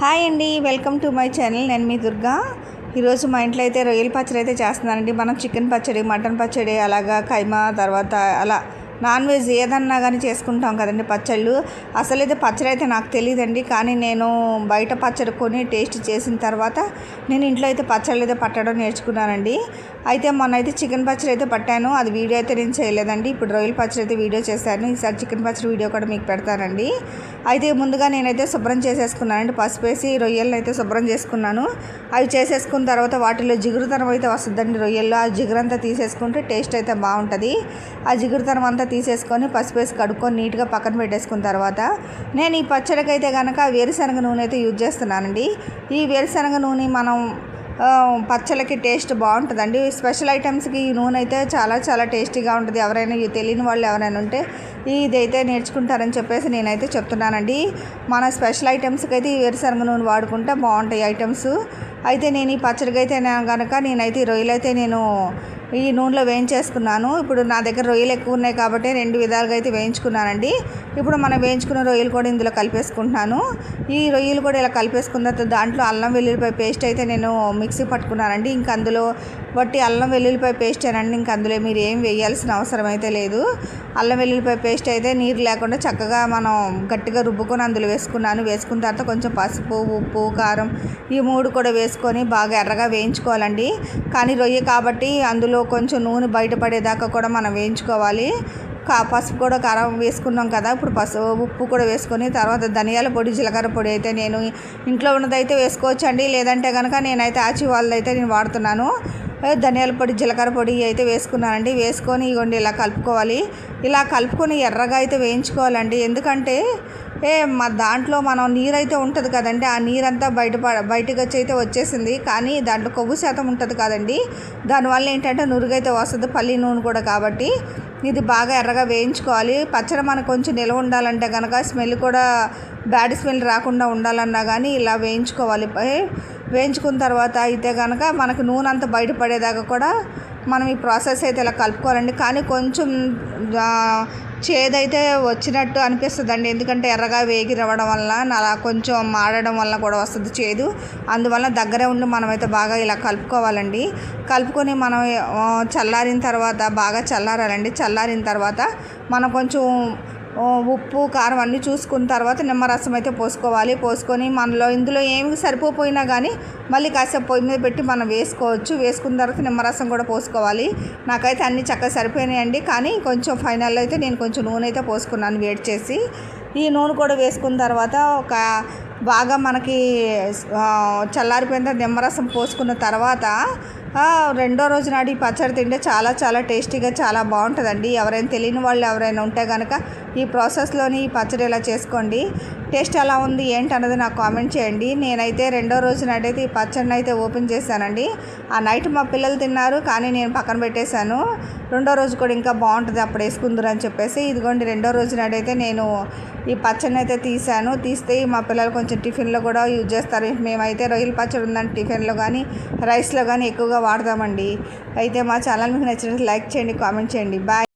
Hi అండి, welcome to my channel. నేను మీ దుర్గా. ఈరోజు మా ఇంట్లో అయితే రొయ్యల పచ్చడి అయితే చేస్తున్నానండి. మనం చికెన్ పచ్చడి, మటన్ పచ్చడి, అలాగా కైమా, తర్వాత అలా నాన్ వెజ్ ఏదన్నా కానీ చేసుకుంటాం కదండి పచ్చళ్ళు. అసలైతే పచ్చడి అయితే నాకు తెలియదండి, కానీ నేను బయట పచ్చడి కొని టేస్ట్ చేసిన తర్వాత నేను ఇంట్లో అయితే పచ్చళ్ళు అయితే పట్టడం నేర్చుకున్నానండి. అయితే మొన్న అయితే చికెన్ పచ్చడి అయితే పట్టాను. అది వీడియో అయితే నేను చేయలేదండి. ఇప్పుడు రొయ్యల పచ్చడి అయితే వీడియో చేశాను. ఈసారి చికెన్ పచ్చడి వీడియో కూడా మీకు పెడతానండి. అయితే ముందుగా నేనైతే శుభ్రం చేసేసుకున్నానండి. పసుపు వేసి రొయ్యలను అయితే శుభ్రం చేసుకున్నాను. అవి చేసేసుకున్న తర్వాత వాటిలో జిగురుతనం అయితే వస్తుందండి రొయ్యల్లో. ఆ జిగురంతా తీసేసుకుంటే టేస్ట్ అయితే బాగుంటుంది. ఆ జిగురుతనం అంతా తీసేసుకొని పసుపు వేసి కడుక్కొని నీట్గా పక్కన పెట్టేసుకున్న తర్వాత నేను ఈ పచ్చడికి అయితే కనుక వేరుశనగ నూనె అయితే యూజ్ చేస్తున్నానండి. ఈ వేరుశనగ నూనె మనం పచ్చళ్ళకి టేస్ట్ బాగుంటుందండి. స్పెషల్ ఐటమ్స్కి ఈ నూనె అయితే చాలా చాలా టేస్టీగా ఉంటుంది. ఎవరైనా తెలియని వాళ్ళు ఎవరైనా ఉంటే ఇదైతే నేర్చుకుంటారని చెప్పేసి నేనైతే చెప్తున్నానండి. మన స్పెషల్ ఐటమ్స్కి అయితే ఈ వేరుశనగ నూనె వాడుకుంటే బాగుంటాయి ఐటమ్స్. అయితే నేను ఈ పచ్చడికి అయితే కనుక నేనైతే ఈ రొయ్యలు అయితే నేను ఈ నూనెలో వేయించేసుకున్నాను. ఇప్పుడు నా దగ్గర రొయ్యలు ఎక్కువ ఉన్నాయి కాబట్టి 2 విధాలుగా అయితే వేయించుకున్నానండి. ఇప్పుడు మనం వేయించుకున్న రొయ్యలు కూడా ఇందులో కలిపేసుకుంటున్నాను. ఈ రొయ్యలు కూడా ఇలా కలిపేసుకున్న తర్వాత దాంట్లో అల్లం వెల్లుల్లిపాయ పేస్ట్ అయితే నేను మిక్సీ పట్టుకున్నానండి. ఇంక అందులో బట్టి అల్లం వెల్లుల్లిపాయ పేస్ట్ అనండి. ఇంక అందులో మీరు ఏం వేయాల్సిన అవసరం అయితే లేదు. అల్లం వెల్లుల్లిపాయ పేస్ట్ అయితే నీరు లేకుండా చక్కగా మనం గట్టిగా రుబ్బుకొని అందులో వేసుకున్నాను. వేసుకున్న తర్వాత కొంచెం పసుపు, ఉప్పు, కారం ఈ 3 కూడా వేసుకొని బాగా ఎర్రగా వేయించుకోవాలండి. కానీ రొయ్య కాబట్టి అందులో కొంచెం నూనె బయటపడేదాకా కూడా మనం వేయించుకోవాలి. పసుపు కూడా కారం వేసుకున్నాం కదా, ఇప్పుడు ఉప్పు కూడా వేసుకొని తర్వాత ధనియాల పొడి, జీలకర్ర పొడి అయితే నేను ఇంట్లో ఉన్నదైతే వేసుకోవచ్చండి. లేదంటే కనుక నేనైతే ఆచి వాళ్ళదైతే నేను వాడుతున్నాను. ధనియాల పొడి, జీలకర్ర పొడి అయితే వేసుకున్నానండి. వేసుకొని ఇవ్వండి ఇలా కలుపుకోవాలి. ఇలా కలుపుకొని ఎర్రగా అయితే వేయించుకోవాలండి. ఎందుకంటే మా దాంట్లో మనం నీరైతే ఉంటుంది కదండి, ఆ నీరంతా బయటకు అయితే వచ్చేసింది. కానీ దాంట్లో కొవ్వు శాతం ఉంటుంది కదండి, దానివల్ల ఏంటంటే నురుగైతే వస్తుంది, పల్లి నూనె కూడా. కాబట్టి ఇది బాగా ఎర్రగా వేయించుకోవాలి. పచ్చడి మనకు కొంచెం నిల్వ ఉండాలంటే కనుక స్మెల్ కూడా బ్యాడ్ స్మెల్ రాకుండా ఉండాలన్నా కానీ ఇలా వేయించుకోవాలి. వేయించుకున్న తర్వాత అయితే కనుక మనకు నూనె అంతా బయటపడేదాకా కూడా మనం ఈ ప్రాసెస్ అయితే ఇలా కలుపుకోవాలండి. కానీ కొంచెం చేదైతే వచ్చినట్టు అనిపిస్తుందండి. ఎందుకంటే ఎర్రగా వేగి రవ్వడం వల్ల అలా కొంచెం మాడడం వల్ల కూడా వస్తుంది చేదు. అందువల్ల దగ్గరే ఉండి మనమైతే బాగా ఇలా కలుపుకోవాలండి. కలుపుకొని మనం చల్లారిన తర్వాత బాగా చల్లారాలండి. చల్లారిన తర్వాత మనం కొంచెం ఉప్పు, కారం అన్నీ చూసుకున్న తర్వాత నిమ్మరసం అయితే పోసుకోవాలి. పోసుకొని ఇందులో ఏమి సరిపోయినా కానీ మళ్ళీ కాసేపు పొయ్యి మీద పెట్టి మనం వేసుకోవచ్చు. వేసుకున్న తర్వాత నిమ్మరసం కూడా పోసుకోవాలి. నాకైతే అన్నీ చక్కగా సరిపోయినాయండి. కానీ కొంచెం ఫైనల్లో అయితే నేను కొంచెం నూనె అయితే పోసుకున్నాను వేడి చేసి. ఈ నూనె కూడా వేసుకున్న తర్వాత బాగా మనకి చల్లారిపోయిన నిమ్మరసం పోసుకున్న తర్వాత రెండో రోజు నాడు ఈ పచ్చడి తింటే చాలా చాలా టేస్టీగా చాలా బాగుంటుందండి. ఎవరైనా తెలియని వాళ్ళు ఎవరైనా ఉంటే కనుక ఈ ప్రాసెస్లోని ఈ పచ్చడి ఇలా చేసుకోండి. టేస్ట్ ఎలా ఉంది ఏంటన్నది నాకు కామెంట్ చేయండి. నేనైతే రెండో రోజు నాటైతే ఈ పచ్చడిని అయితే ఓపెన్ చేశానండి. ఆ నైట్ మా పిల్లలు తిన్నారు, కానీ నేను పక్కన పెట్టేశాను. రెండో రోజు కూడా ఇంకా బాగుంటుంది అప్పుడు వేసుకుందరు అని చెప్పేసి. ఇదిగోండి రెండో రోజు నాటైతే నేను ఈ పచ్చడిని అయితే తీసాను. తీస్తే మా పిల్లలు కొంచెం టిఫిన్లో కూడా యూజ్ చేస్తారు. మేమైతే రొయ్యల పచ్చడి ఉందని టిఫిన్లో కానీ రైస్లో కానీ ఎక్కువగా వాడతామండి. అయితే మా ఛానల్ మీకు నచ్చినట్టు లైక్ చేయండి, కామెంట్ చేయండి. బాయ్.